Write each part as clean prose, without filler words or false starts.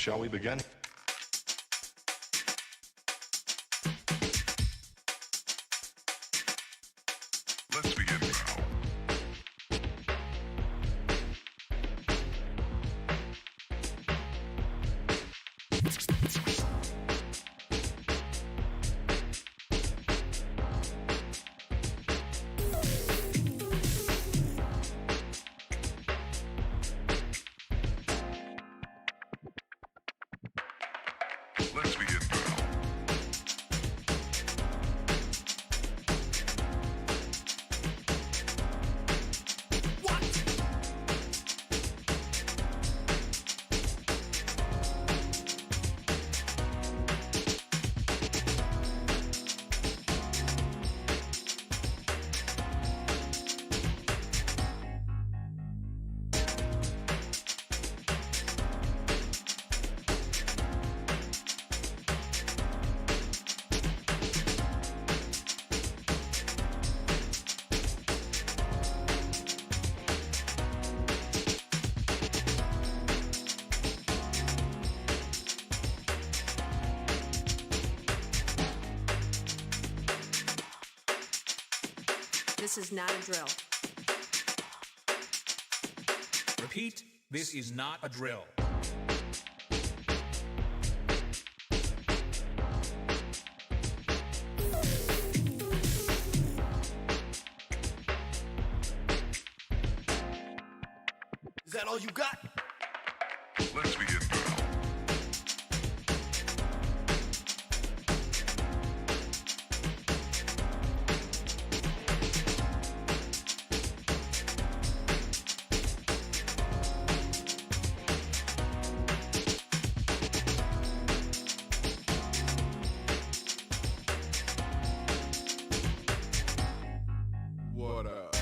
Shall we begin? Let's begin now. Let's begin now. This is not a drill. Repeat, this is not a drill. Is that all you got? Let's begin now. What up?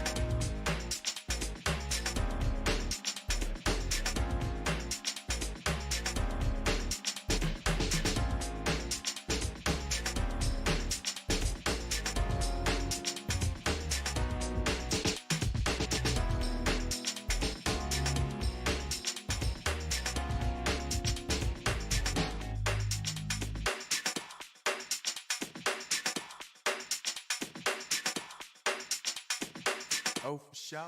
Oh, for sure.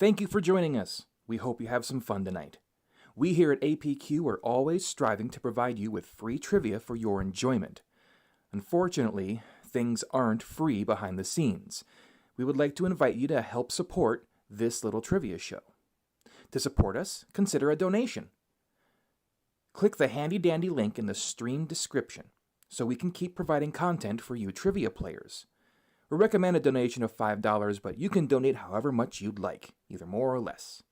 Thank you for joining us. We hope you have some fun tonight. We here at APQ are always striving to provide you with free trivia for your enjoyment. Unfortunately, things aren't free behind the scenes. We would like to invite you to help support this little trivia show. To support us, consider a donation. Click the handy-dandy link in the stream description so we can keep providing content for you trivia players. We recommend a donation of $5, but you can donate however much you'd like, either more or less.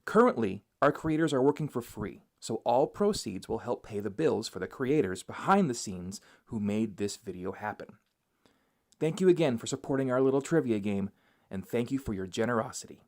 Currently, our creators are working for free, so all proceeds will help pay the bills for the creators behind the scenes who made this video happen. Thank you again for supporting our little trivia game, and thank you for your generosity.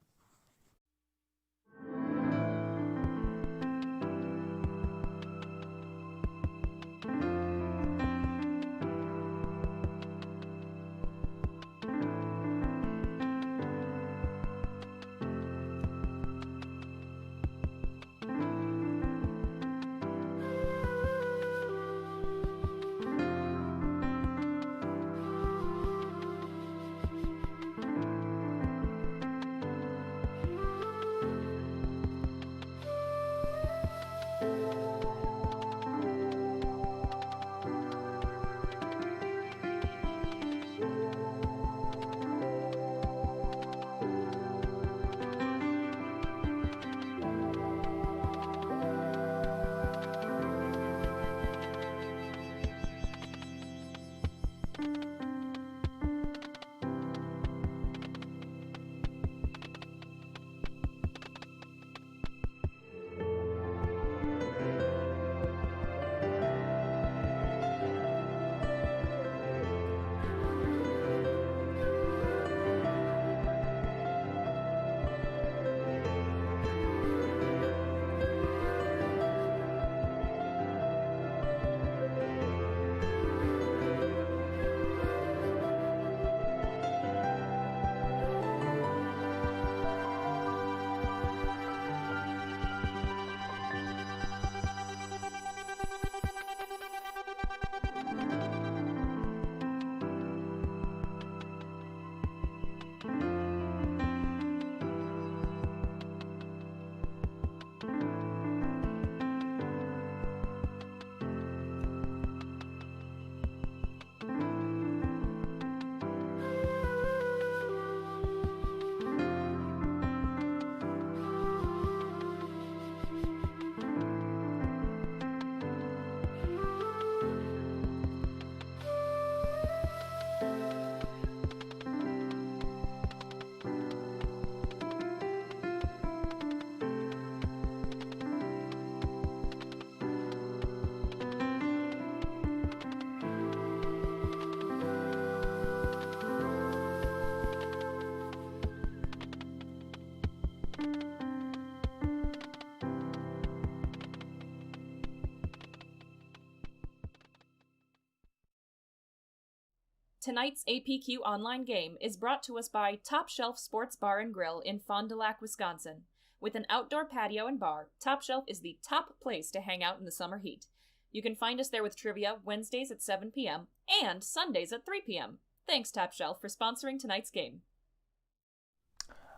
Tonight's APQ online game is brought to us by Top Shelf Sports Bar and Grill in Fond du Lac, Wisconsin. With an outdoor patio and bar, Top Shelf is the top place to hang out in the summer heat. You can find us there with trivia Wednesdays at 7 p.m. and Sundays at 3 p.m. Thanks, Top Shelf, for sponsoring tonight's game.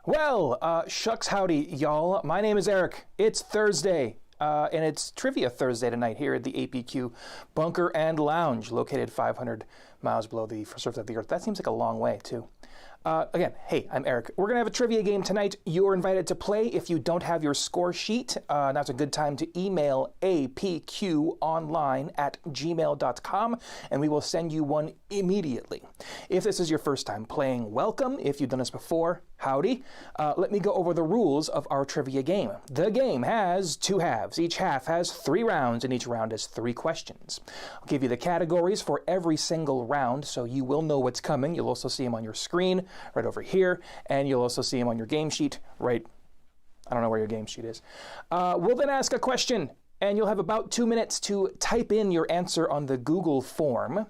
Well, shucks howdy, y'all. My name is Eric. It's Thursday, and it's Trivia Thursday tonight here at the APQ Bunker and Lounge, located 500 miles below the surface of the Earth. That seems like a long way, too. Again, hey, I'm Eric. We're going to have a trivia game tonight. You're invited to play. If you don't have your score sheet, now's a good time to email apqonline@gmail.com, and we will send you one immediately. If this is your first time playing, welcome. If you've done this before, howdy. Let me go over the rules of our trivia game. The game has 2 halves. Each half has 3 rounds, and each round has 3 questions. I'll give you the categories for every single round, so you will know what's coming. You'll also see them on your screen right over here, and you'll also see them on your game sheet right, I don't know where your game sheet is. We'll then ask a question, and you'll have about 2 minutes to type in your answer on the Google form.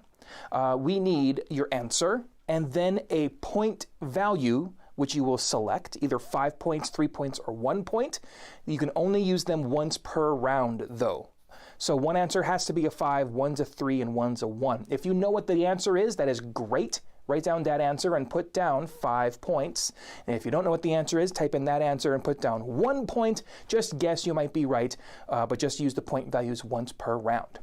We need your answer, and then a point value, which you will select, either 5 points, 3 points, or 1 point. You can only use them once per round, though. So one answer has to be a 5, one's a 3, and one's a 1. If you know what the answer is, that is great. Write down that answer and put down 5 points. And if you don't know what the answer is, type in that answer and put down 1 point. Just guess, you might be right, but just use the point values once per round.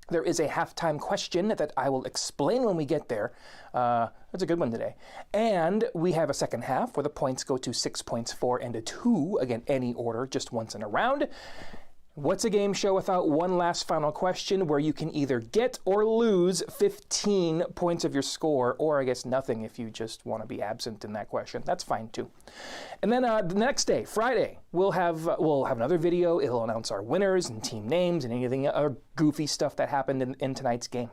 There is a halftime question that I will explain when we get there. That's a good one today. And we have a second half where the points go to 6 points, 4, and a 2. Again, any order, just once in a round. What's a game show without one last final question where you can either get or lose 15 points of your score, or I guess nothing if you just want to be absent in that question. That's fine too. And then the next day, Friday, we'll have another video. It'll announce our winners and team names and anything other goofy stuff that happened in tonight's game.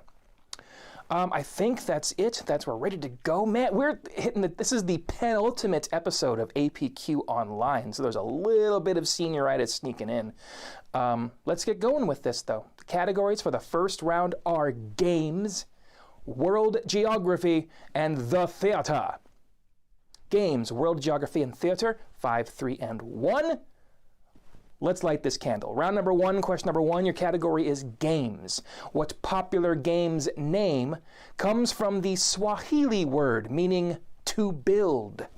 I think that's it. We're ready to go. Man, we're hitting this is the penultimate episode of APQ Online, so there's a little bit of senioritis sneaking in. Let's get going with this, though. The categories for the first round are games, world geography, and the theater. Games, world geography, and theater, 5, 3, and 1. Let's light this candle. Round number 1, question number 1, your category is games. What popular game's name comes from the Swahili word meaning to build?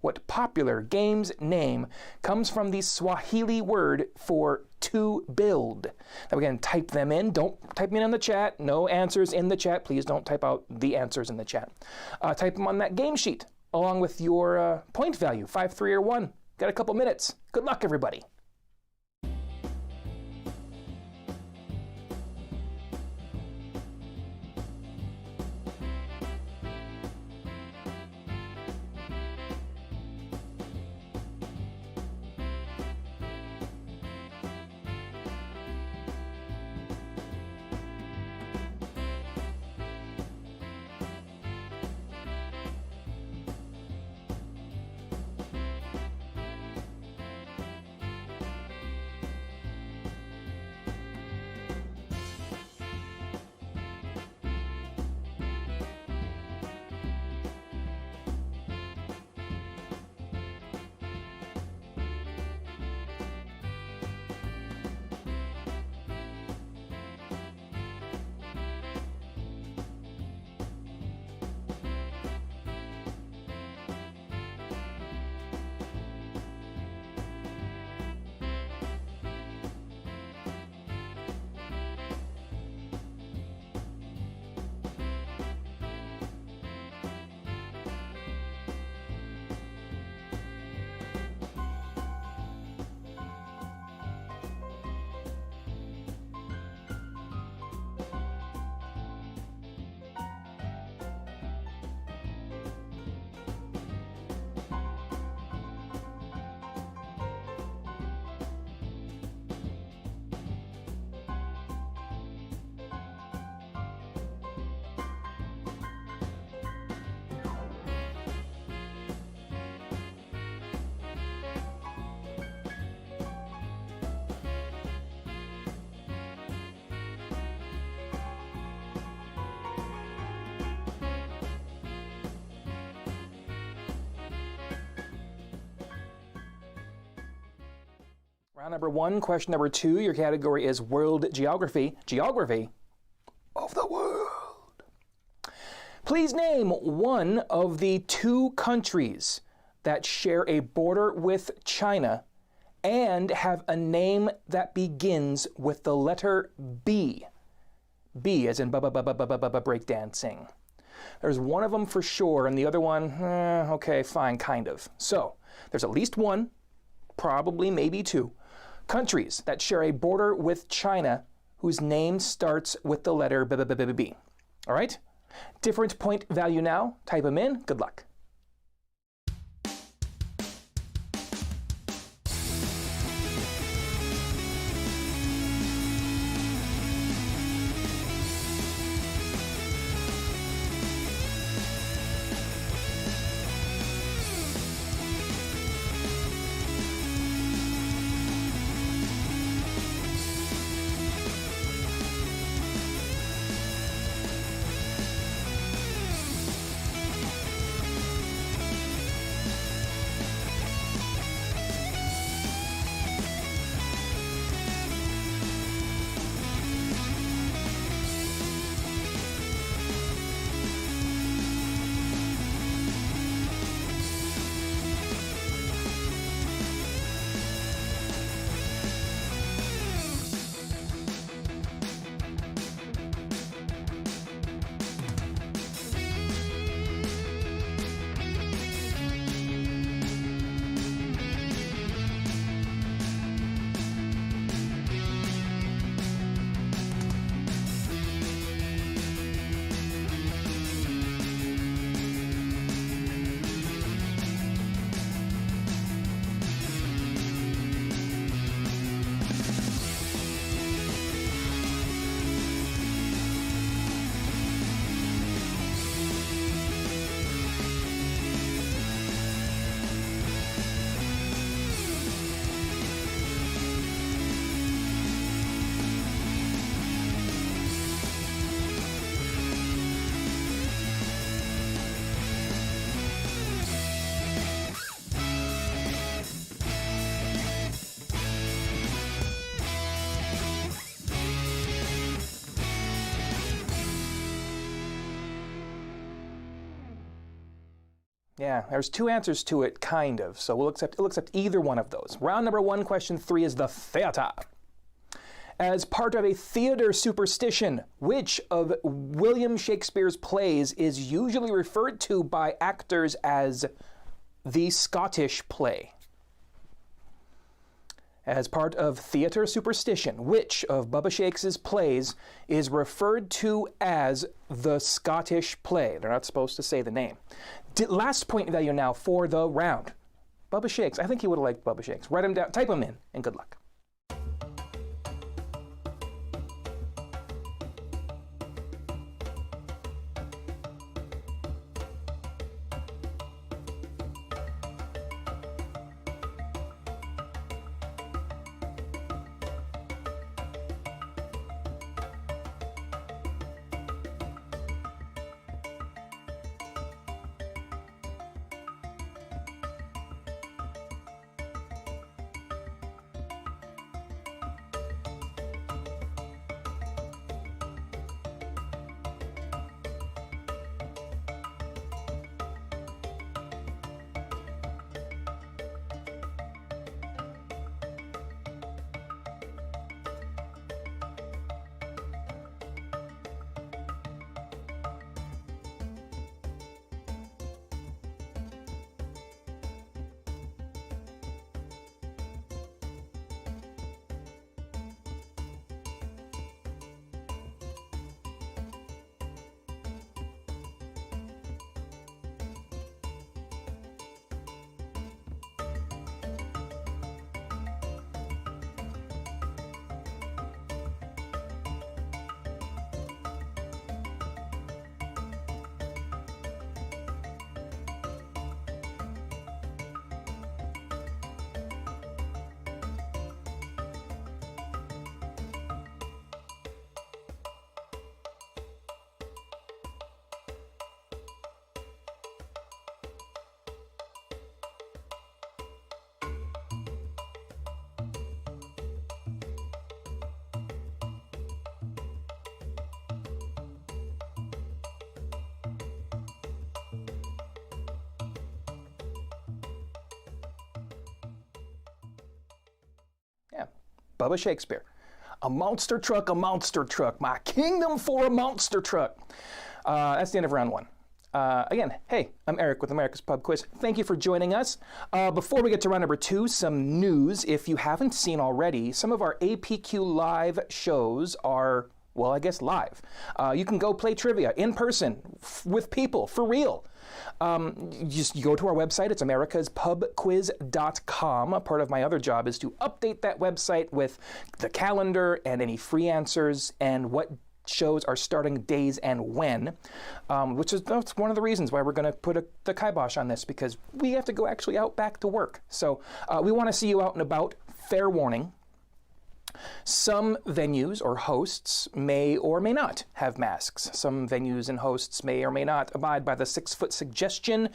What popular game's name comes from the Swahili word for to build? Now again, type them in. Don't type them in the chat. No answers in the chat. Please don't type out the answers in the chat. Type them on that game sheet along with your point value, 5, 3, or 1. Got a couple minutes. Good luck, everybody. Round number 1, question number 2, your category is world geography. Geography of the world. Please name one of the 2 countries that share a border with China and have a name that begins with the letter B. B as in breakdancing. There's one of them for sure, and the other one, okay, fine, kind of. So, there's at least one, probably maybe 2, countries that share a border with China whose name starts with the letter B. All right? Different point value now. Type them in. Good luck. Yeah, there's two answers to it, kind of. So we'll accept either one of those. Round number 1, question 3 is the theater. As part of a theater superstition, which of William Shakespeare's plays is usually referred to by actors as the Scottish play? As part of theater superstition, which of Bubba Shakes's plays is referred to as the Scottish play? They're not supposed to say the name. Last point value now for the round. Bubba Shakes. I think you would have liked Bubba Shakes. Write them down, type them in, and good luck. Yeah, Bubba Shakespeare. A monster truck, my kingdom for a monster truck. That's the end of round 1. Again, hey, I'm Eric with America's Pub Quiz. Thank you for joining us. Before we get to round number 2, some news. If you haven't seen already, some of our APQ live shows are, well, I guess live. You can go play trivia in person with people, for real. You go to our website. It's americaspubquiz.com. A part of my other job is to update that website with the calendar and any free answers and what shows are starting days and when, that's one of the reasons why we're going to put the kibosh on this, because we have to go actually out back to work. So we want to see you out and about. Fair warning. Some venues or hosts may or may not have masks. Some venues and hosts may or may not abide by the 6-foot suggestion.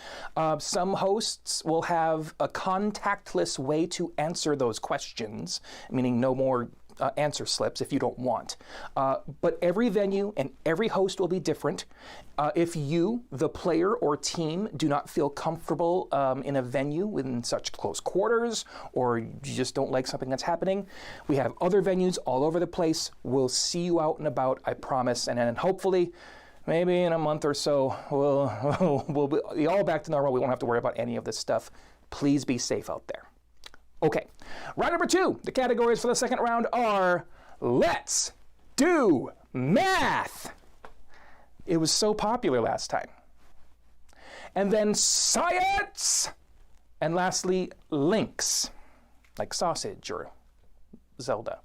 Some hosts will have a contactless way to answer those questions, meaning no more answer slips if you don't want. But every venue and every host will be different. If you, the player or team, do not feel comfortable in a venue in such close quarters, or you just don't like something that's happening, we have other venues all over the place. We'll see you out and about, I promise. And then hopefully, maybe in a month or so, we'll be all back to normal. We won't have to worry about any of this stuff. Please be safe out there. Okay, round number 2. The categories for the second round are Let's Do Math. It was so popular last time. And then Science. And lastly, Links, like sausage or Zelda.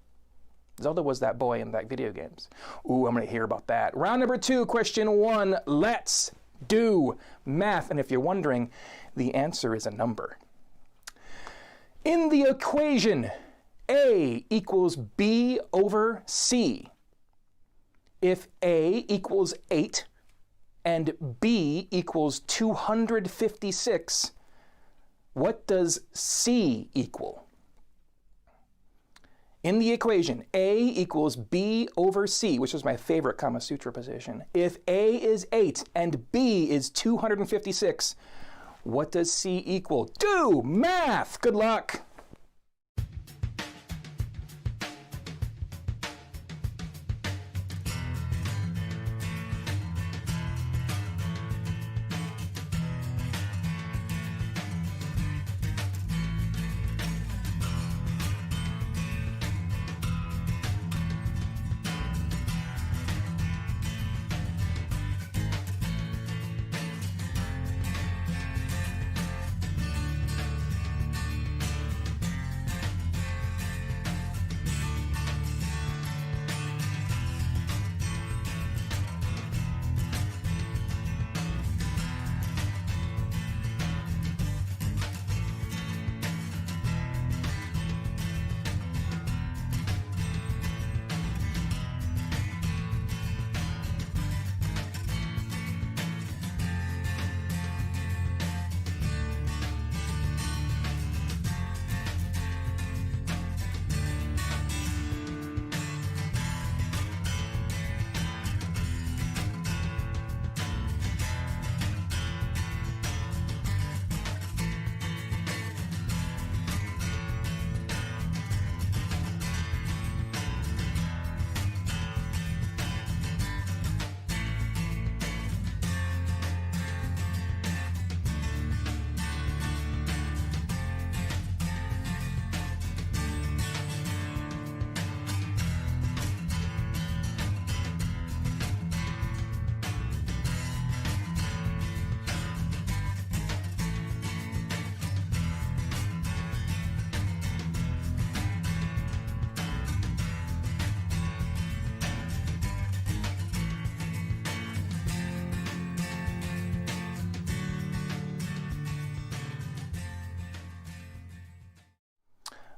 Zelda was that boy in that video games. Ooh, I'm going to hear about that. Round number 2, question 1. Let's do math. And if you're wondering, the answer is a number. In the equation, A equals B over C, if A equals 8 and B equals 256, what does C equal? In the equation, A equals B over C, which is my favorite Kama Sutra position. If A is 8 and B is 256, What does C equal? Do math! Good luck!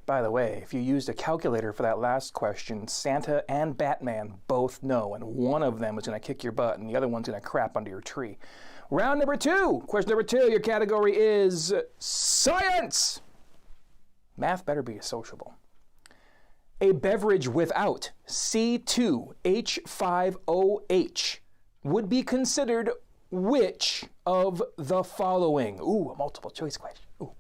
By the way, if you used a calculator for that last question, Santa and Batman both know, and one of them is going to kick your butt and the other one's going to crap under your tree. Round number 2. Question number 2. Your category is science. Math better be sociable. A beverage without C2H5OH would be considered which of the following? Ooh, a multiple choice question. Ooh.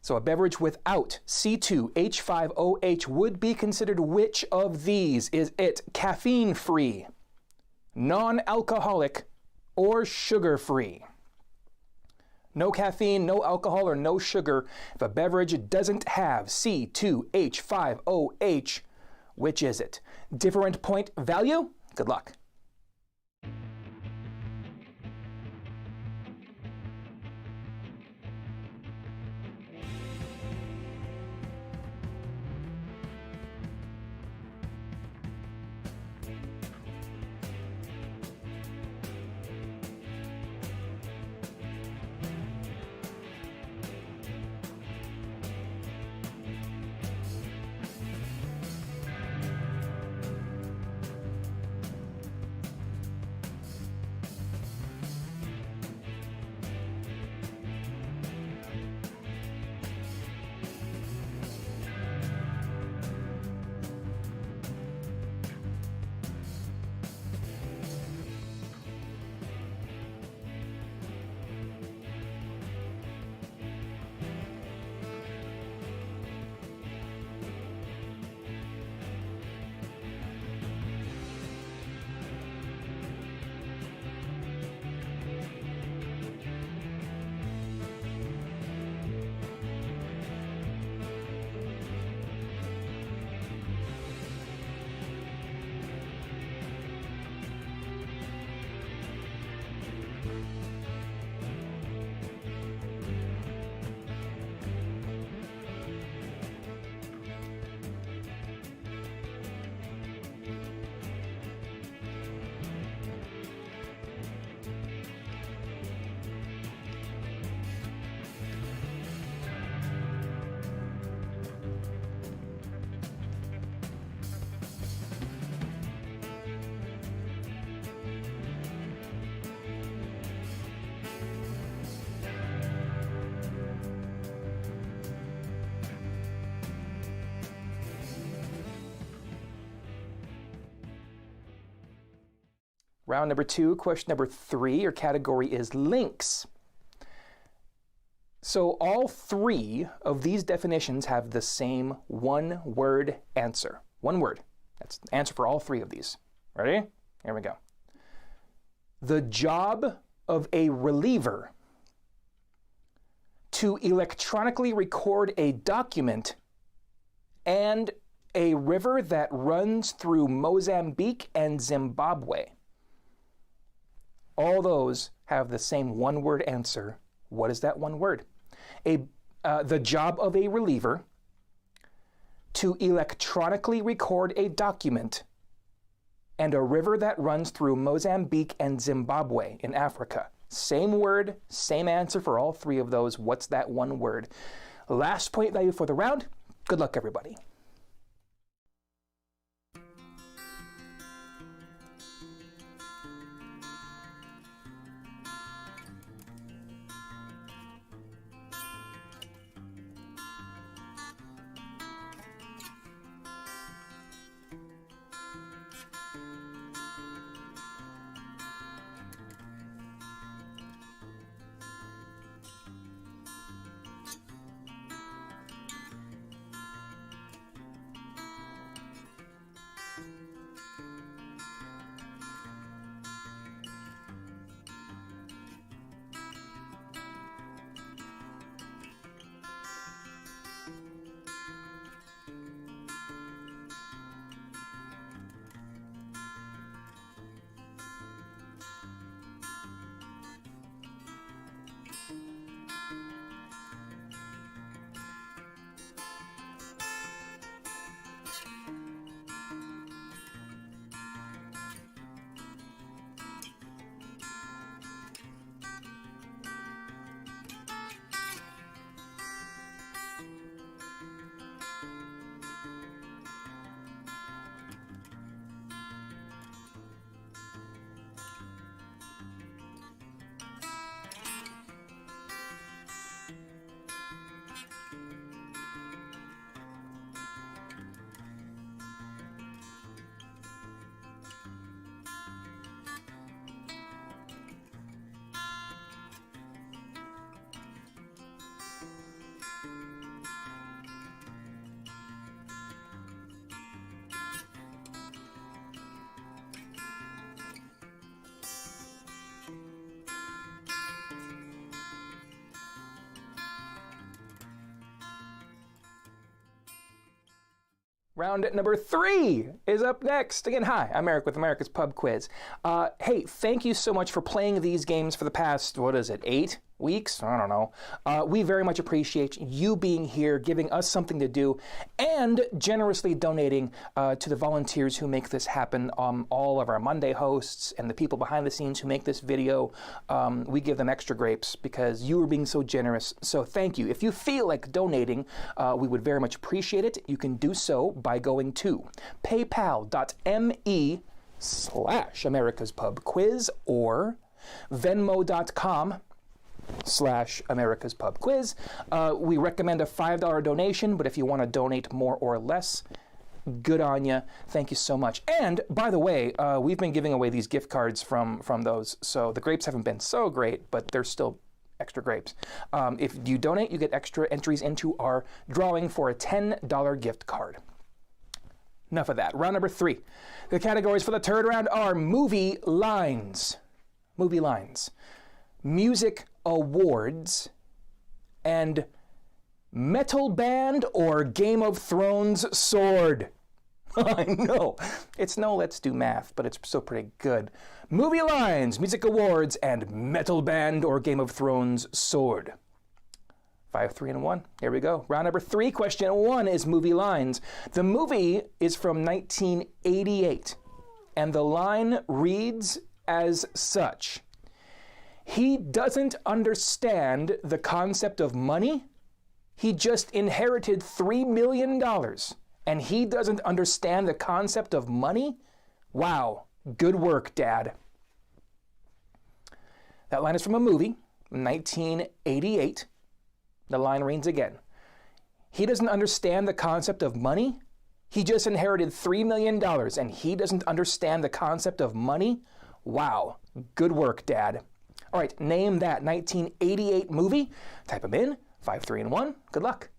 So a beverage without C2H5OH would be considered which of these? Is it caffeine-free, non-alcoholic, or sugar-free? No caffeine, no alcohol, or no sugar. If a beverage doesn't have C2H5OH, which is it? Different point value? Good luck. Round number 2, question number 3. Your category is links. So all three of these definitions have the same one-word answer. One word. That's the answer for all three of these. Ready? Here we go. The job of a reliever to electronically record a document and a river that runs through Mozambique and Zimbabwe. All those have the same one-word answer. What is that one word? The job of a reliever to electronically record a document and a river that runs through Mozambique and Zimbabwe in Africa. Same word, same answer for all three of those. What's that one word? Last point value for the round. Good luck, everybody. Round number 3 is up next. Again, hi, I'm Eric with America's Pub Quiz. Hey, thank you so much for playing these games for the past, 8 weeks? I don't know. We very much appreciate you being here, giving us something to do, and generously donating to the volunteers who make this happen, all of our Monday hosts and the people behind the scenes who make this video. We give them extra grapes because you are being so generous, so thank you. If you feel like donating, we would very much appreciate it. You can do so by going to paypal.me/America's Pub Quiz or Venmo.com/America's Pub Quiz. We recommend a $5 donation, but if you want to donate more or less, good on you. Thank you so much. And by the way, we've been giving away these gift cards from those, so the grapes haven't been so great, but they're still extra grapes. If you donate, you get extra entries into our drawing for a $10 gift card. Enough of that. Round number 3. The categories for the third round are movie lines. Movie lines. Music awards, and metal band or Game of Thrones sword. I know, it's no Let's Do Math, but it's still pretty good. Movie lines, music awards, and metal band or Game of Thrones sword. 5, 3, and 1. Here we go. Round number 3, question 1 is movie lines. The movie is from 1988, and the line reads as such. He doesn't understand the concept of money. He just inherited $3 million, and he doesn't understand the concept of money? Wow, good work, Dad. That line is from a movie, 1988. The line reads again. He doesn't understand the concept of money. He just inherited $3 million, and he doesn't understand the concept of money? Wow, good work, Dad. All right, name that 1988 movie. Type them in, 5, 3, and 1. Good luck.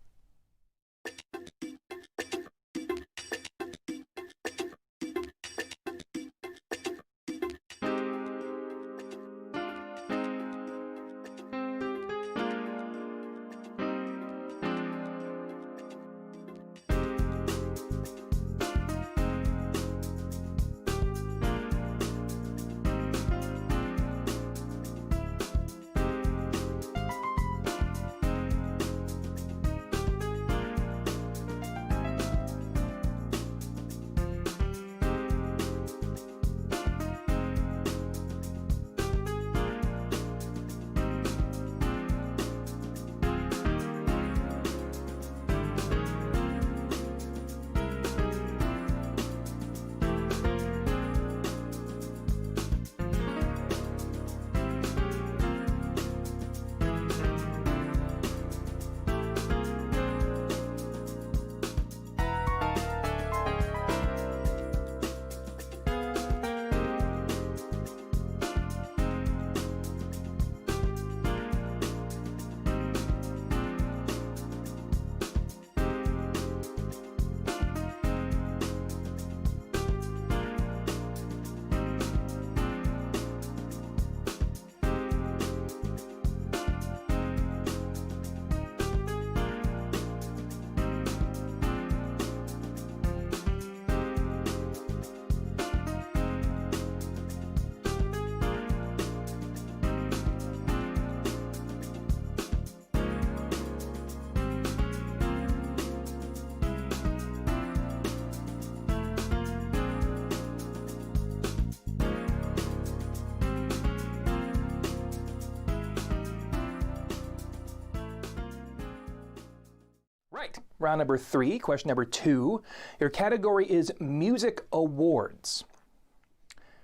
Right. Round number 3, question number 2. Your category is Music Awards.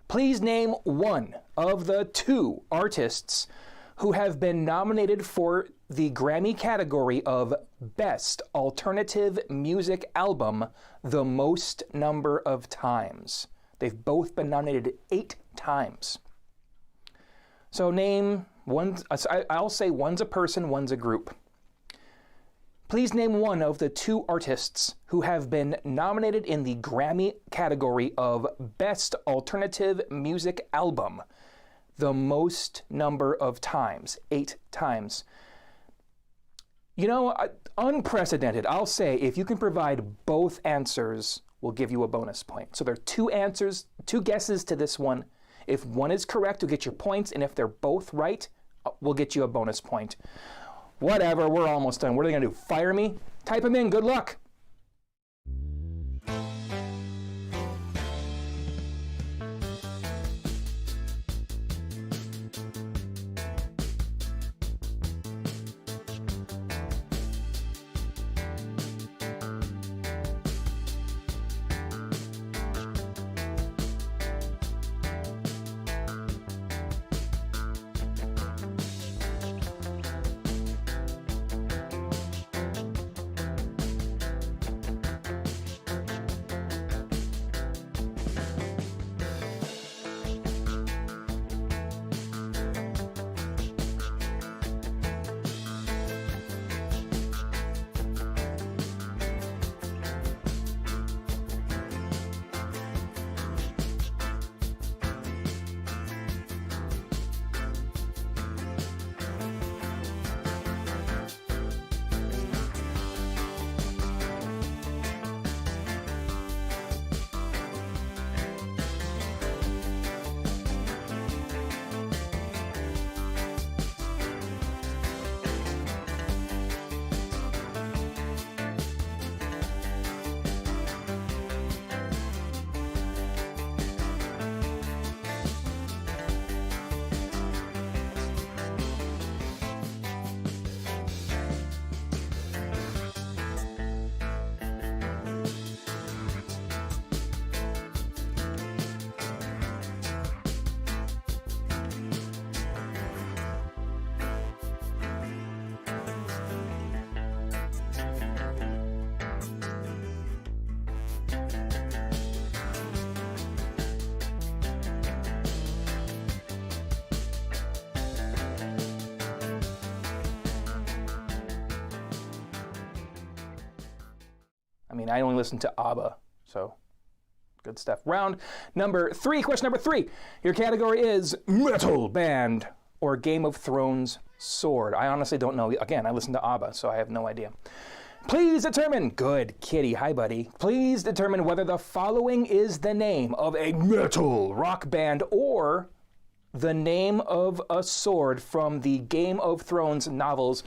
Please name one of the 2 artists who have been nominated for the Grammy category of Best Alternative Music Album the most number of times. They've both been nominated 8 times. So name one. I'll say one's a person, one's a group. Please name one of the 2 artists who have been nominated in the Grammy category of Best Alternative Music Album the most number of times, 8 times. You know, unprecedented. I'll say if you can provide both answers, we'll give you a bonus point. So there are 2 answers, 2 guesses to this one. If one is correct, you'll get your points, and if they're both right, we'll get you a bonus point. Whatever, we're almost done. What are they gonna do, fire me? Type them in, good luck. I mean, I only listen to ABBA, so good stuff. Round number 3, question number 3. Your category is metal band or Game of Thrones sword. I honestly don't know. Again, I listen to ABBA, so I have no idea. Please determine, good kitty, hi buddy. Please determine whether the following is the name of a metal rock band or the name of a sword from the Game of Thrones novels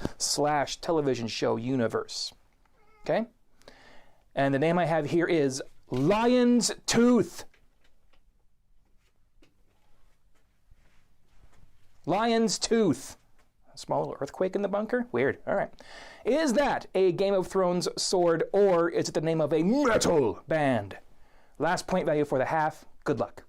/ television show universe. Okay? And the name I have here is Lion's Tooth. Lion's Tooth. A small little earthquake in the bunker? Weird. All right. Is that a Game of Thrones sword or is it the name of a metal band? Last point value for the half. Good luck.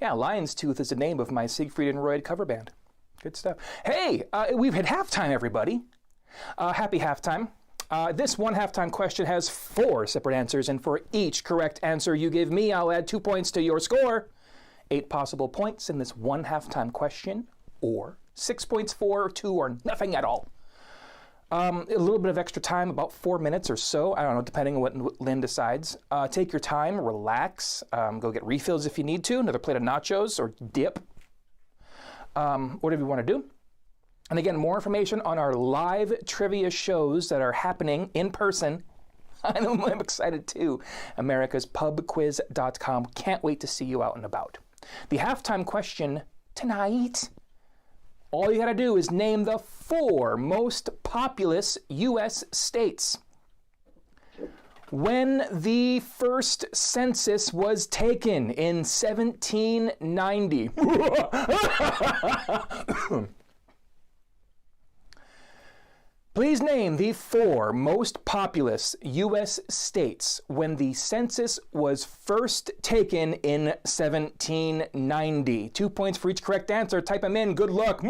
Yeah, Lion's Tooth is the name of my Siegfried and Roy cover band. Good stuff. Hey, we've hit halftime, everybody. Happy halftime. This one halftime question has 4 separate answers, and for each correct answer you give me, I'll add 2 points to your score. 8 possible points in this one halftime question, or 6 points for 2 or nothing at all. A little bit of extra time, about 4 minutes or so. I don't know, depending on what Lynn decides. Take your time, relax, go get refills if you need to, another plate of nachos or dip, whatever you want to do. And again, more information on our live trivia shows that are happening in person. I know I'm excited too. americaspubquiz.com. Can't wait to see you out and about. The halftime question tonight. All you gotta do is name the 4 most populous U.S. states. When the first census was taken in 1790. Please name the 4 most populous U.S. states when the census was first taken in 1790. 2 points for each correct answer. Type them in. Good luck.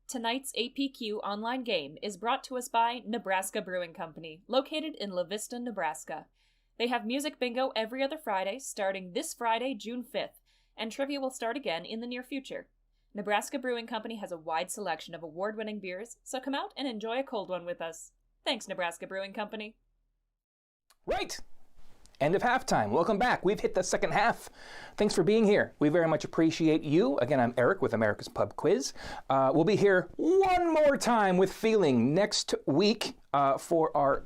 Tonight's APQ online game is brought to us by Nebraska Brewing Company, located in La Vista, Nebraska. They have music bingo every other Friday, starting this Friday, June 5th, and trivia will start again in the near future. Nebraska Brewing Company has a wide selection of award-winning beers, so come out and enjoy a cold one with us. Thanks, Nebraska Brewing Company. Right. End of halftime. Welcome back. We've hit the second half. Thanks for being here. We very much appreciate you. Again, I'm Eric with America's Pub Quiz. We'll be here one more time with Feeling next week for our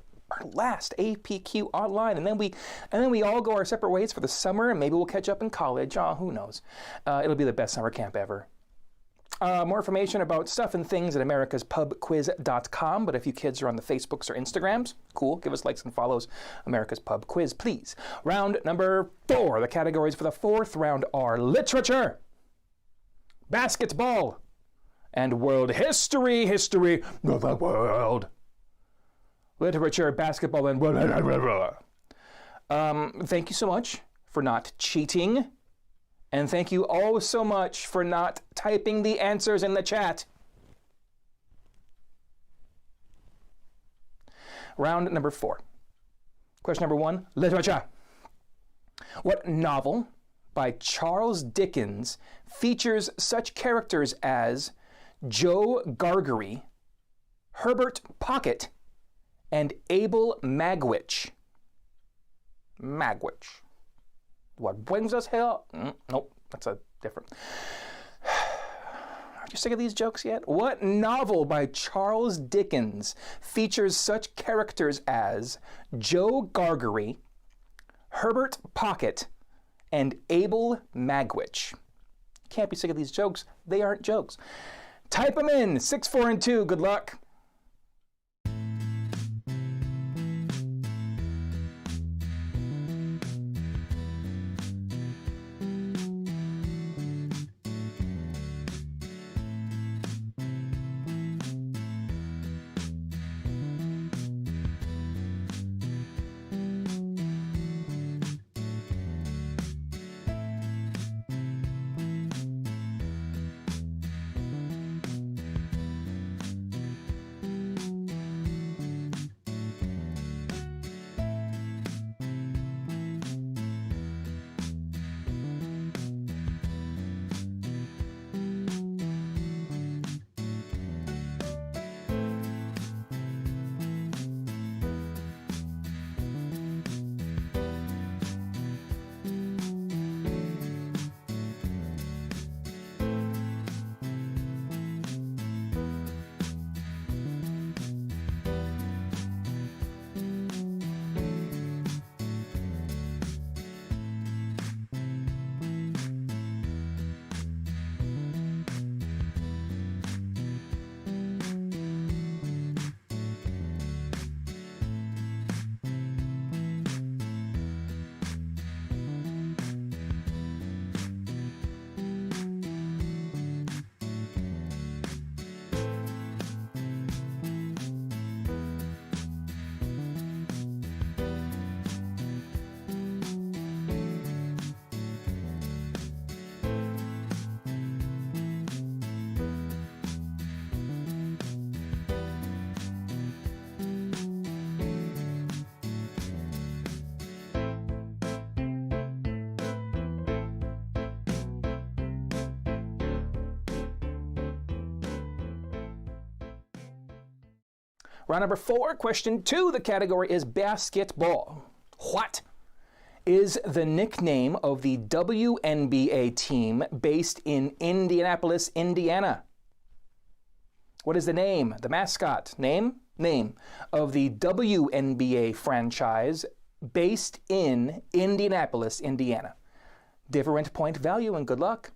last APQ online, and then we all go our separate ways for the summer, and maybe we'll catch up in college. Who knows? It'll be the best summer camp ever. More information about stuff and things at americaspubquiz.com, but if you kids are on the Facebooks or Instagrams, cool, give us likes and follows. America's Pub Quiz, please. Round number 4. The categories for the 4th round are literature, basketball, and world history of the world. Literature, basketball, and world. Thank you so much for not cheating. And thank you all so much for not typing the answers in the chat. Round number 4. Question number 1, literature. What novel by Charles Dickens features such characters as Joe Gargery, Herbert Pocket, and Abel Magwitch? Magwitch. What brings us here? Nope, that's a different. Aren't you sick of these jokes yet? What novel by Charles Dickens features such characters as Joe Gargery, Herbert Pocket, and Abel Magwitch? Can't be sick of these jokes. They aren't jokes. Type them in. 6, 4, and 2. Good luck. Round number 4, question 2. The category is basketball. What is the nickname of the WNBA team based in Indianapolis, Indiana? What is the name, the mascot, name of the WNBA franchise based in Indianapolis, Indiana? Different point value, and good luck.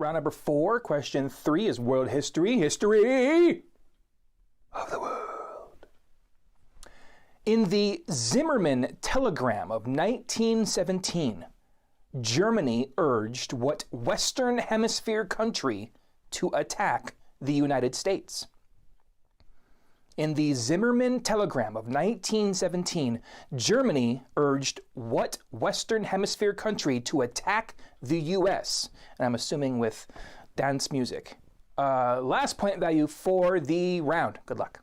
Round number 4, question 3 is world history. History of the world. In the Zimmermann telegram of 1917, Germany urged what Western Hemisphere country to attack the United States? In the Zimmermann telegram of 1917, Germany urged what Western Hemisphere country to attack the U.S.? And I'm assuming with dance music. Last point value for the round. Good luck.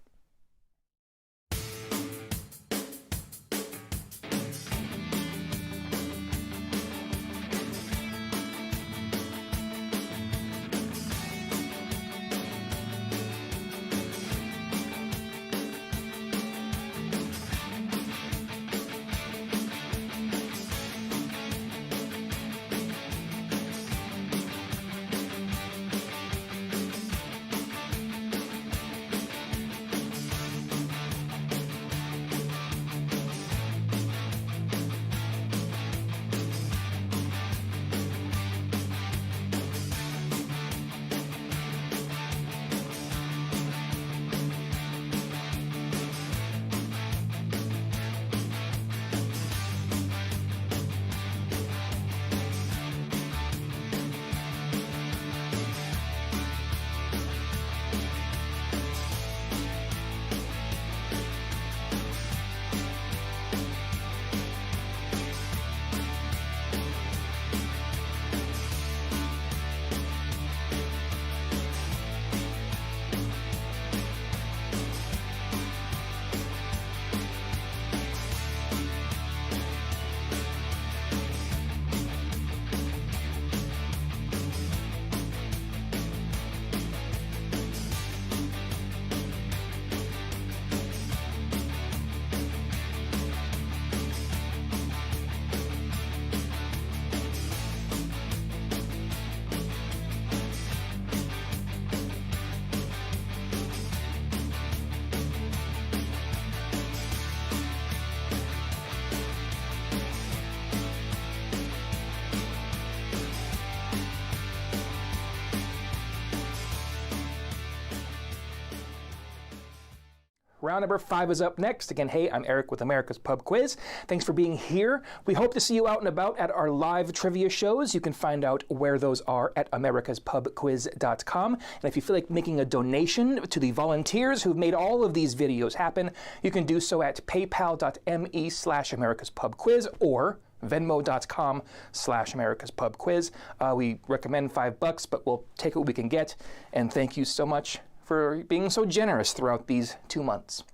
Round number 5 is up next. Again, hey, I'm Eric with America's Pub Quiz. Thanks for being here. We hope to see you out and about at our live trivia shows. You can find out where those are at americaspubquiz.com. And if you feel like making a donation to the volunteers who've made all of these videos happen, you can do so at paypal.me/americaspubquiz or venmo.com/americaspubquiz. We recommend $5, but we'll take what we can get. And thank you so much for being so generous throughout these 2 months.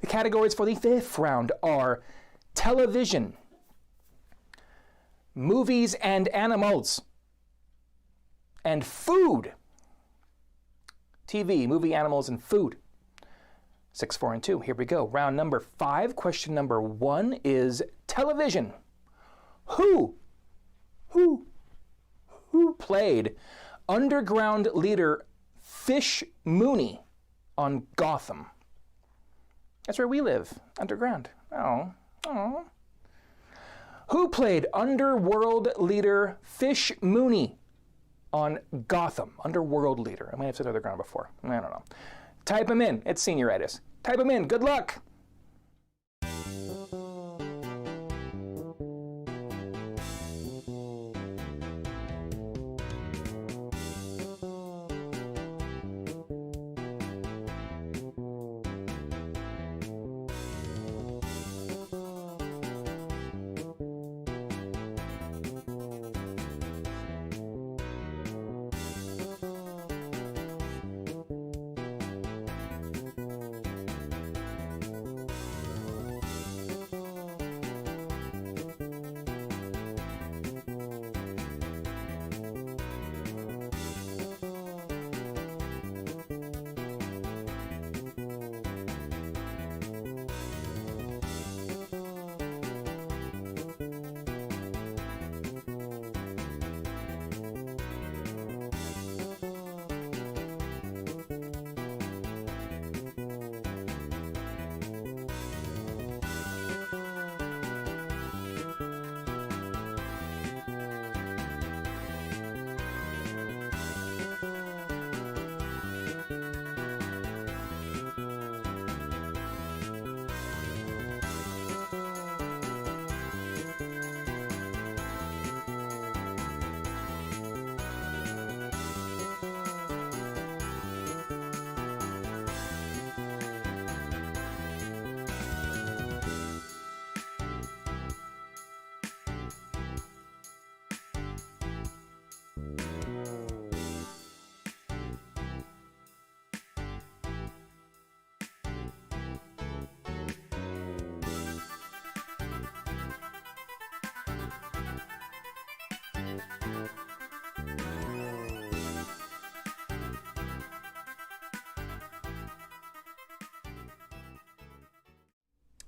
The categories for the 5th round are television, movies and animals, and food. TV, movie, animals, and food. 6, 4, and 2. Here we go. Round number 5. Question number 1 is television. Who played underground leader Fish Mooney on Gotham? That's where we live, underground. Oh. Who played underworld leader Fish Mooney on Gotham? Underworld leader. I might have said underground before. I don't know. Type him in. It's senioritis. Type him in. Good luck.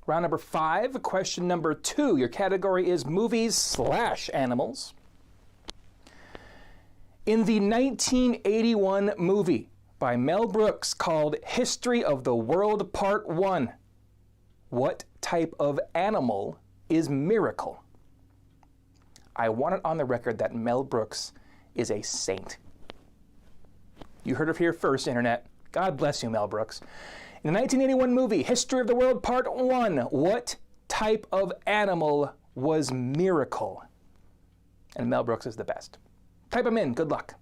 Round number 5, question number 2. Your category is movies/animals. In the 1981 movie by Mel Brooks called History of the World Part 1, what type of animal is Miracle? I want it on the record that Mel Brooks is a saint. You heard it here first, Internet. God bless you, Mel Brooks. In the 1981 movie, History of the World Part 1, what type of animal was Miracle? And Mel Brooks is the best. Type them in. Good luck.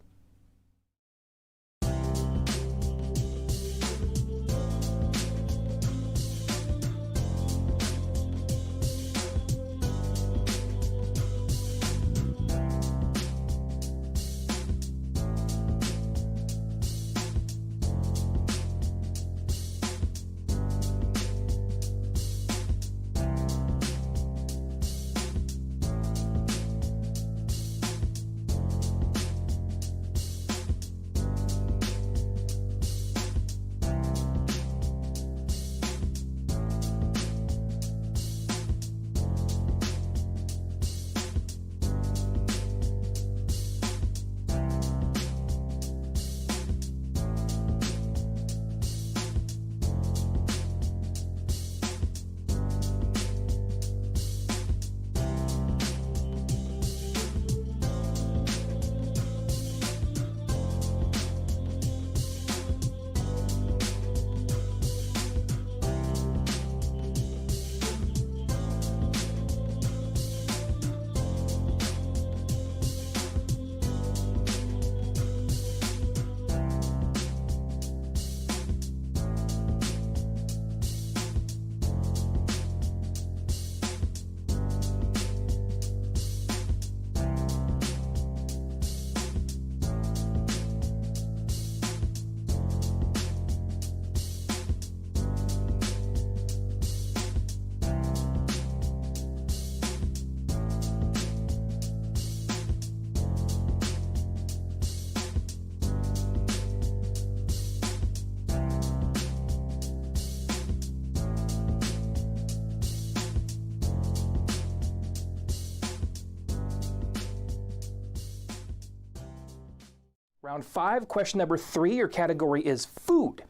Round 5, question number 3, your category is food.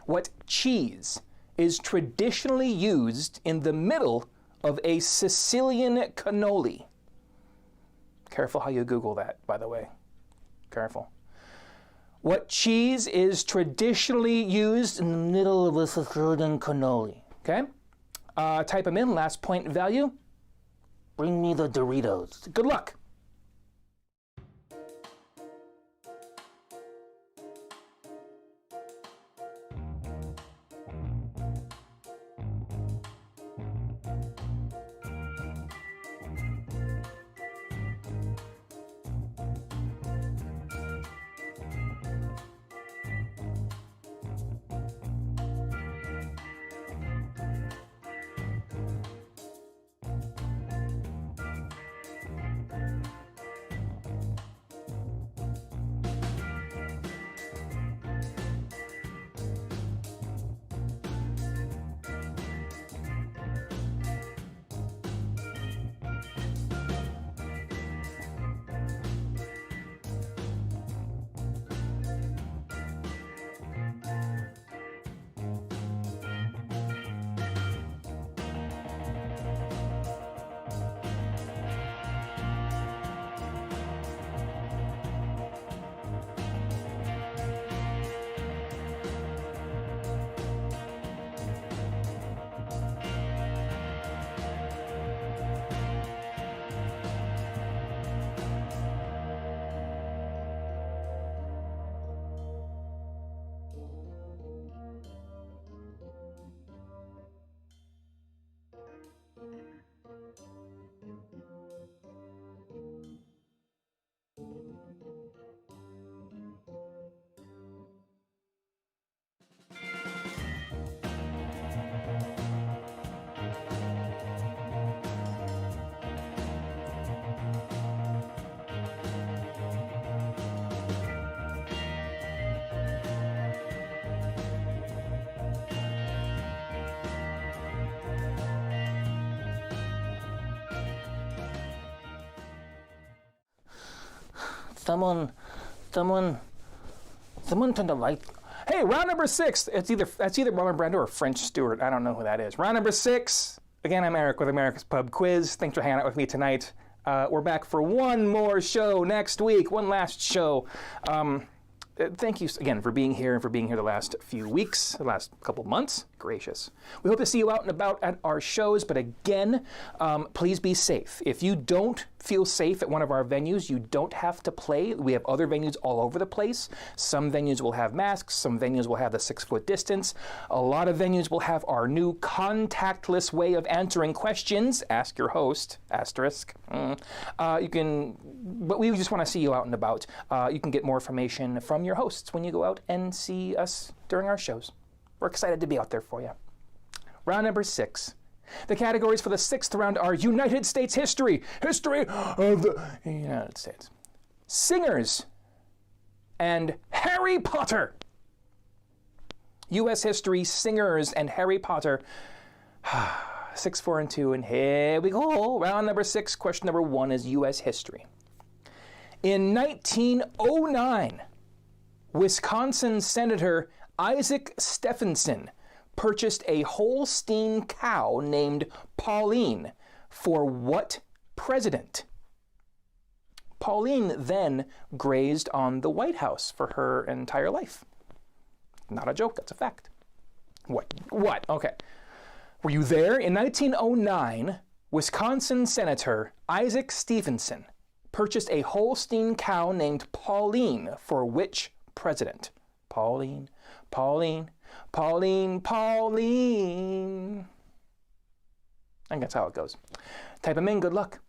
What cheese is traditionally used in the middle of a Sicilian cannoli? Careful how you Google that, by the way. Careful. What cheese is traditionally used in the middle of a Sicilian cannoli? Okay? Type them in, last point value. Bring me the Doritos. Good luck. Someone turn the light. Hey, round number 6. That's either Marlon Brando or French Stewart. I don't know who that is. Round number 6. Again, I'm Eric with America's Pub Quiz. Thanks for hanging out with me tonight. We're back for one more show next week. One last show. Thank you again for being here and for being here the last few weeks, the last couple months. Gracious. We hope to see you out and about at our shows, but again, please be safe. If you don't feel safe at one of our venues, you don't have to play. We have other venues all over the place. Some venues will have masks, some venues will have the 6-foot distance. A lot of venues will have our new contactless way of answering questions. Ask your host, asterisk. But we just want to see you out and about. You can get more information from your hosts when you go out and see us during our shows. We're excited to be out there for you. Round number 6. The categories for the 6th round are United States history of the United States, singers, and Harry Potter. U.S. history, singers, and Harry Potter. 6, 4, and 2, and here we go. Round number 6, question number 1 is U.S. history. In 1909, Wisconsin Senator Isaac Stephenson purchased a Holstein cow named Pauline for what president? Pauline then grazed on the White House for her entire life. Not a joke, that's a fact. What? Okay. Were you there? In 1909, Wisconsin Senator Isaac Stephenson purchased a Holstein cow named Pauline for which president? Pauline. I think that's how it goes. Type them in, good luck.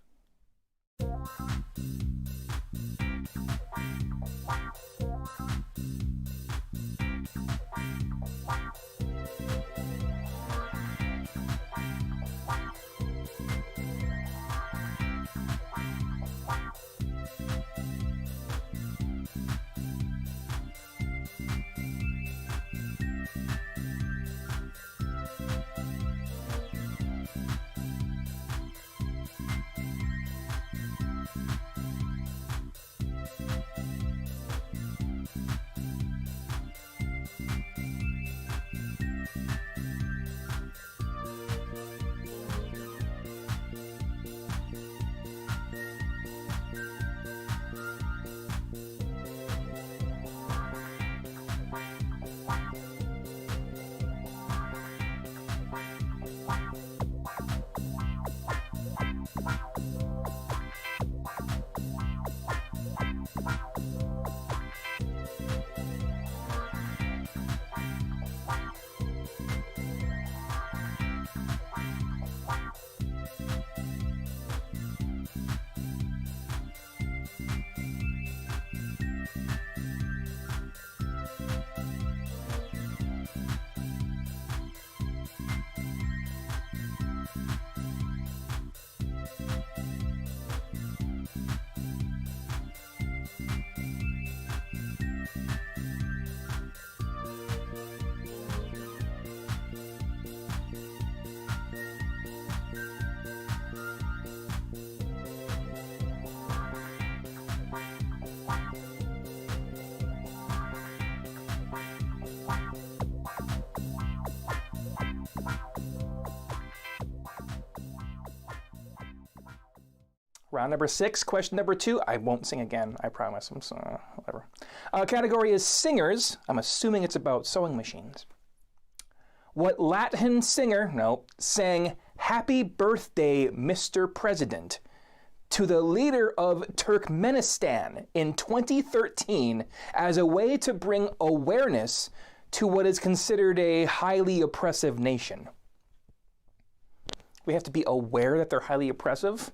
Round number 6, question number 2. I won't sing again, I promise. I'm sorry, whatever. Category is singers. I'm assuming it's about sewing machines. What Latin singer, sang Happy Birthday, Mr. President to the leader of Turkmenistan in 2013 as a way to bring awareness to what is considered a highly oppressive nation? We have to be aware that they're highly oppressive?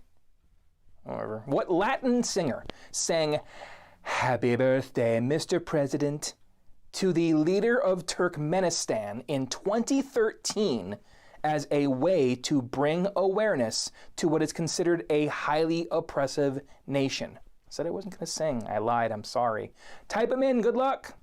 However, what Latin singer sang Happy Birthday, Mr. President to the leader of Turkmenistan in 2013 as a way to bring awareness to what is considered a highly oppressive nation? I said I wasn't going to sing. I lied. I'm sorry. Type them in. Good luck.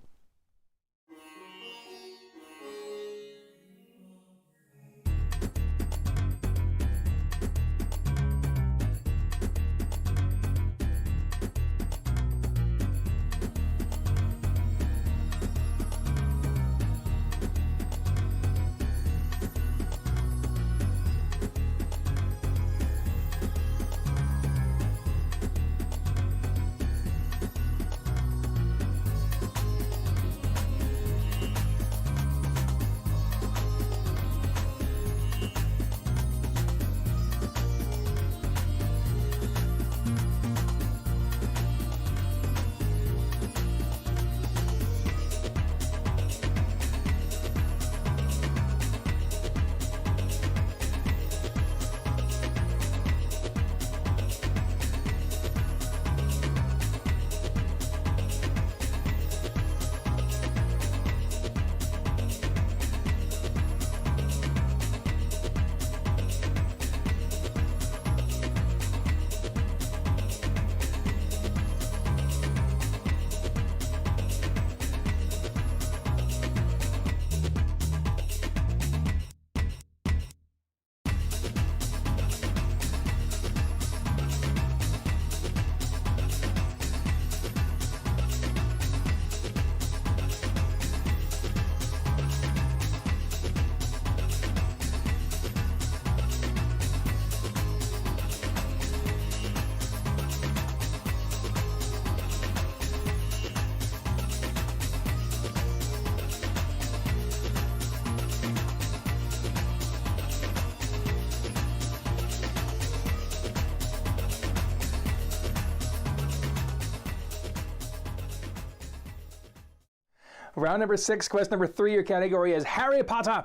Round number 6, quest number 3, your category is Harry Potter.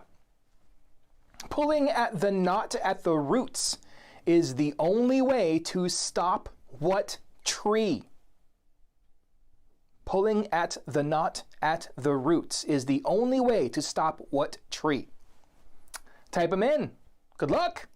Pulling at the knot at the roots is the only way to stop what tree? Pulling at the knot at the roots is the only way to stop what tree? Type them in. Good luck!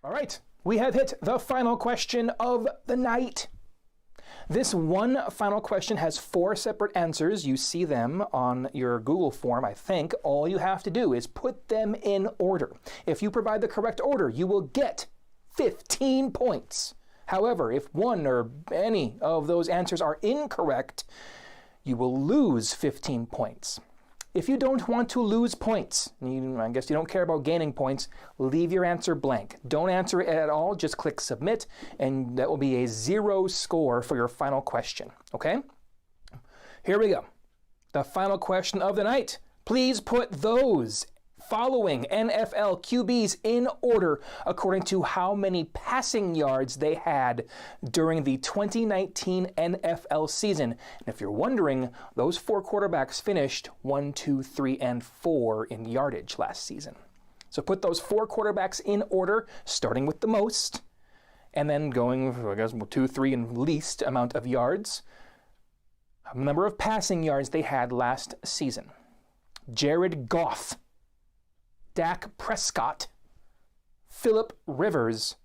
All right, we have hit the final question of the night. This one final question has 4 separate answers. You see them on your Google form, I think. All you have to do is put them in order. If you provide the correct order, you will get 15 points. However, if one or any of those answers are incorrect, you will lose 15 points. If you don't want to lose points, I guess you don't care about gaining points, leave your answer blank. Don't answer it at all, just click submit, and that will be a 0 score for your final question, okay? Here we go. The final question of the night. Please put those following NFL QBs in order according to how many passing yards they had during the 2019 NFL season. And if you're wondering, those 4 quarterbacks finished 1, 2, 3, and 4 in yardage last season. So put those 4 quarterbacks in order, starting with the most, and then going, I guess, 2, 3, and least amount of yards. Number of passing yards they had last season. Jared Goff, Dak Prescott, Phillip Rivers,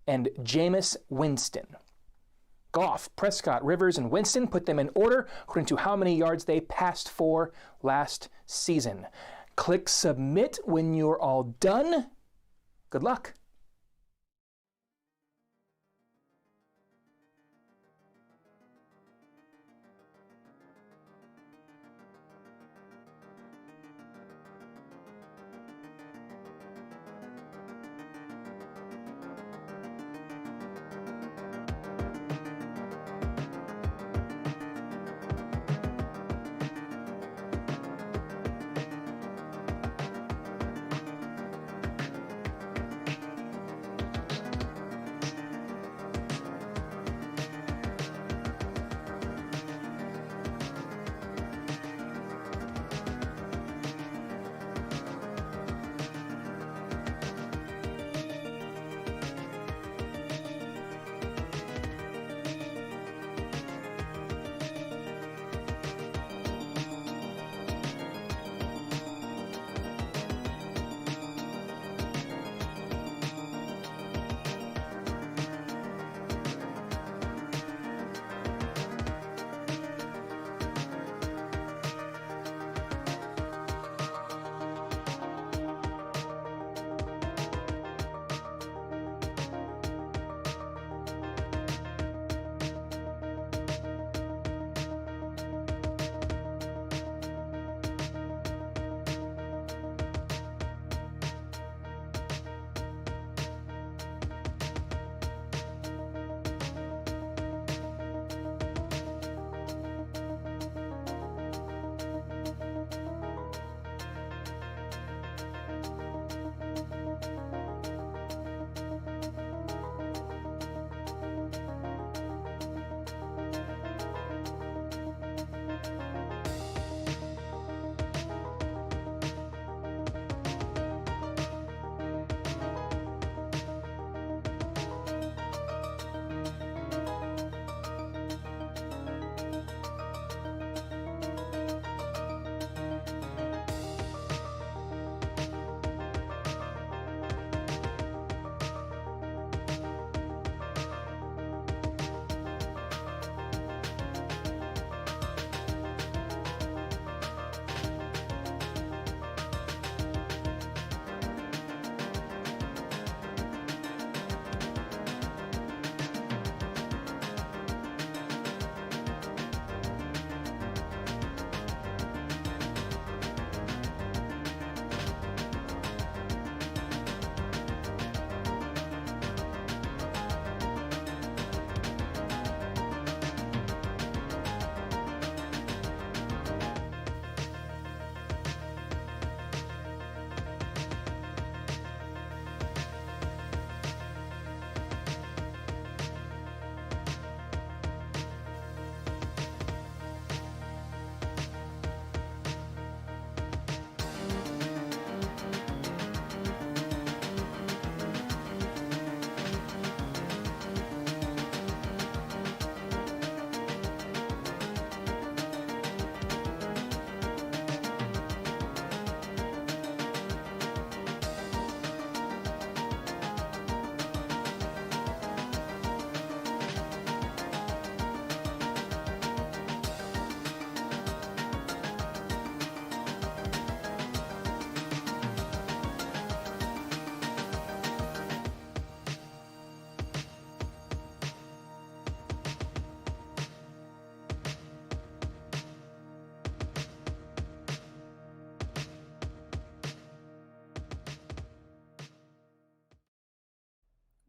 and Jameis Winston. Goff, Prescott, Rivers, and Winston, put them in order according to how many yards they passed for last season. Click submit when you're all done. Good luck.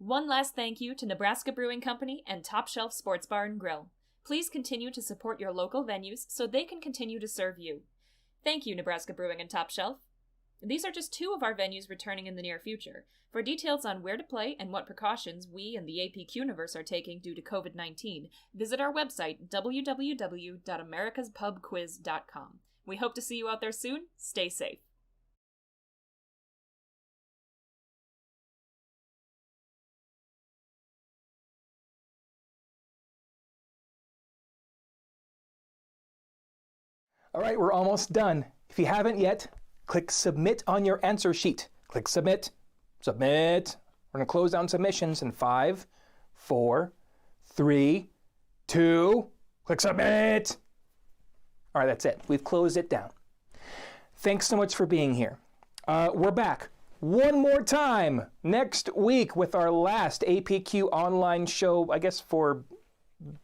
One last thank you to Nebraska Brewing Company and Top Shelf Sports Bar and Grill. Please continue to support your local venues so they can continue to serve you. Thank you, Nebraska Brewing and Top Shelf. These are just two of our venues returning in the near future. For details on where to play and what precautions we and the APQ-niverse are taking due to COVID-19, visit our website, www.americaspubquiz.com. We hope to see you out there soon. Stay safe. All right, we're almost done. If you haven't yet, click Submit on your answer sheet. Click Submit. Submit. We're going to close down submissions in 5, 4, 3, 2. Click Submit. All right, that's it. We've closed it down. Thanks so much for being here. We're back one more time next week with our last APQ online show, I guess, for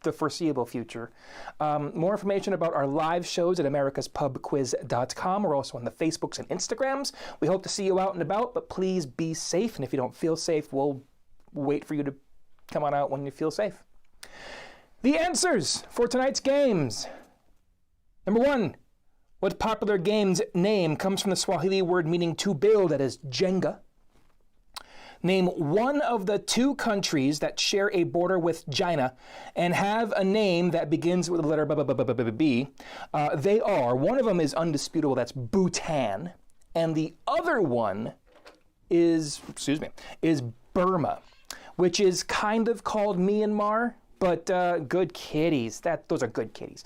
the foreseeable future. More information about our live shows at americaspubquiz.com. We're also on the Facebooks and Instagrams. We hope to see you out and about, but please be safe. And if you don't feel safe, we'll wait for you to come on out when you feel safe. The answers for tonight's games. Number 1, what popular game's name comes from the Swahili word meaning to build, that is Jenga? Name one of the 2 countries that share a border with China and have a name that begins with the letter B. They are, one of them is undisputable, that's Bhutan, and the other one is Burma, which is kind of called Myanmar, but good kitties. Those are good kitties.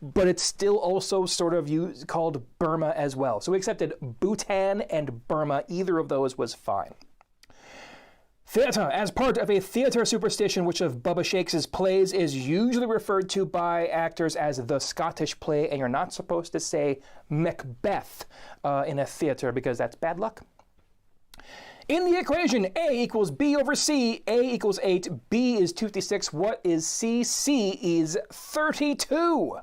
But it's still also sort of called Burma as well. So we accepted Bhutan and Burma. Either of those was fine. Theatre, as part of a theatre superstition which of Bubba Shakes's plays is usually referred to by actors as the Scottish play, and you're not supposed to say Macbeth in a theatre because that's bad luck. In the equation, A equals B over C, A equals 8, B is 256. What is C? C is 32.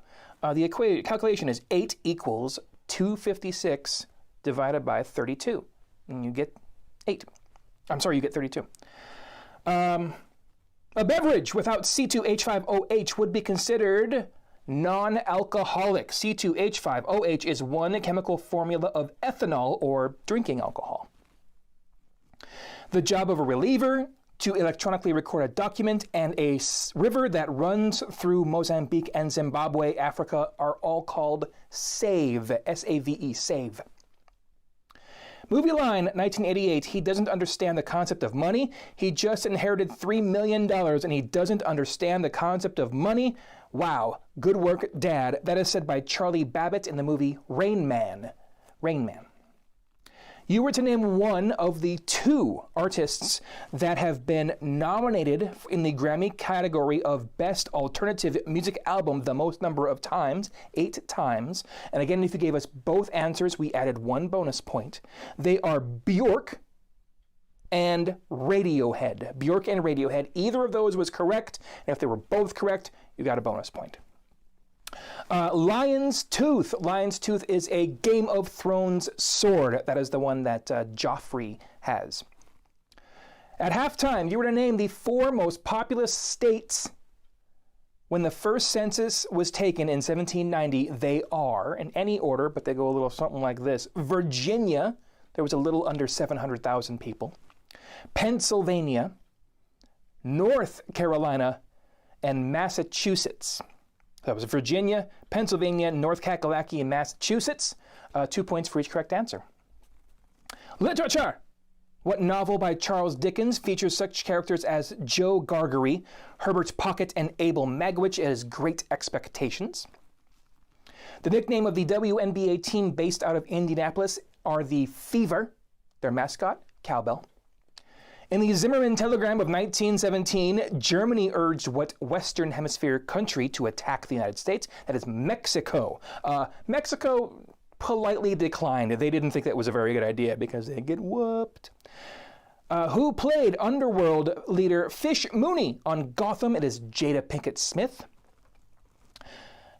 The calculation is 8 equals 256 divided by 32, and you get 8. I'm sorry, you get 32. A beverage without C2H5OH would be considered non-alcoholic. C2H5OH is one chemical formula of ethanol or drinking alcohol. The job of a reliever, to electronically record a document, and a river that runs through Mozambique and Zimbabwe, Africa, are all called SAVE, S-A-V-E, SAVE. Movie line, 1988, he doesn't understand the concept of money. He just inherited $3 million and he doesn't understand the concept of money. Wow, good work, Dad. That is said by Charlie Babbitt in the movie Rain Man. Rain Man. You were to name one of the 2 artists that have been nominated in the Grammy category of Best Alternative Music Album the most number of times, 8 times. And again, if you gave us both answers, we added 1 bonus point. They are Bjork and Radiohead. Bjork and Radiohead. Either of those was correct. And if they were both correct, you got a bonus point. Lion's Tooth. Lion's Tooth is a Game of Thrones sword. That is the one that Joffrey has. At halftime, you were to name the 4 most populous states when the first census was taken in 1790. They are, in any order, but they go a little something like this. Virginia, there was a little under 700,000 people. Pennsylvania, North Carolina, and Massachusetts. That was Virginia, Pennsylvania, North Kakalaki, and Massachusetts. 2 points for each correct answer. Literature. What novel by Charles Dickens features such characters as Joe Gargery, Herbert Pocket, and Abel Magwitch as Great Expectations? The nickname of the WNBA team based out of Indianapolis are the Fever. Their mascot, Cowbell. In the Zimmermann Telegram of 1917, Germany urged what Western Hemisphere country to attack the United States? That is Mexico. Mexico politely declined. They didn't think that was a very good idea because they'd get whooped. Who played Underworld leader Fish Mooney on Gotham? It is Jada Pinkett Smith.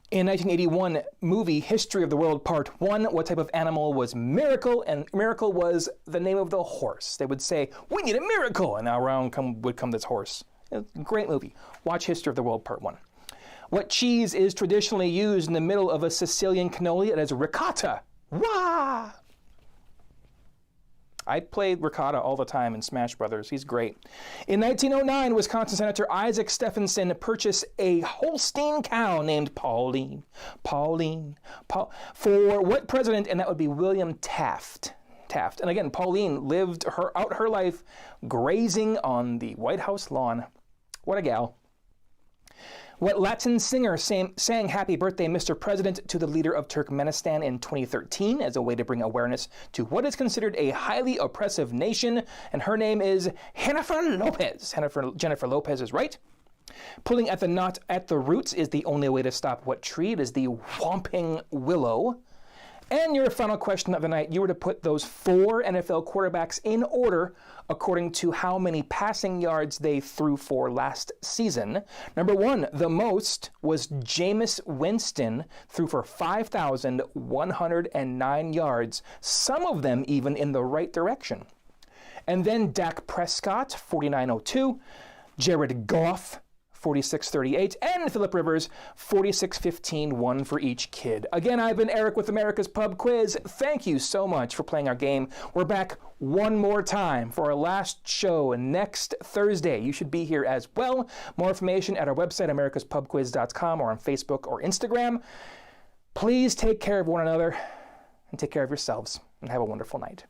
In 1981 movie History of the World Part 1, what type of animal was Miracle? And Miracle was the name of the horse. They would say, we need a miracle, and around would come this horse. Great movie. Watch History of the World Part 1. What cheese is traditionally used in the middle of a Sicilian cannoli? It is ricotta. Wah! I played ricotta all the time in Smash Brothers. He's great. In 1909, Wisconsin Senator Isaac Stephenson purchased a Holstein cow named Pauline. For what president? And that would be William Taft. And again, Pauline lived her life grazing on the White House lawn. What a gal. What Latin singer sang Happy Birthday, Mr. President to the leader of Turkmenistan in 2013 as a way to bring awareness to what is considered a highly oppressive nation? And her name is Jennifer Lopez. Jennifer Lopez is right. Pulling at the knot at the roots is the only way to stop what tree? It is the whomping willow. And your final question of the night, you were to put those 4 NFL quarterbacks in order according to how many passing yards they threw for last season. Number 1, the most was Jameis Winston, threw for 5,109 yards, some of them even in the right direction. And then Dak Prescott, 4,902, Jared Goff, 4638, and Philip Rivers, 4615, one for each kid. Again, I've been Eric with America's Pub Quiz. Thank you so much for playing our game. We're back one more time for our last show next Thursday. You should be here as well. More information at our website, americaspubquiz.com, or on Facebook or Instagram. Please take care of one another and take care of yourselves, and have a wonderful night.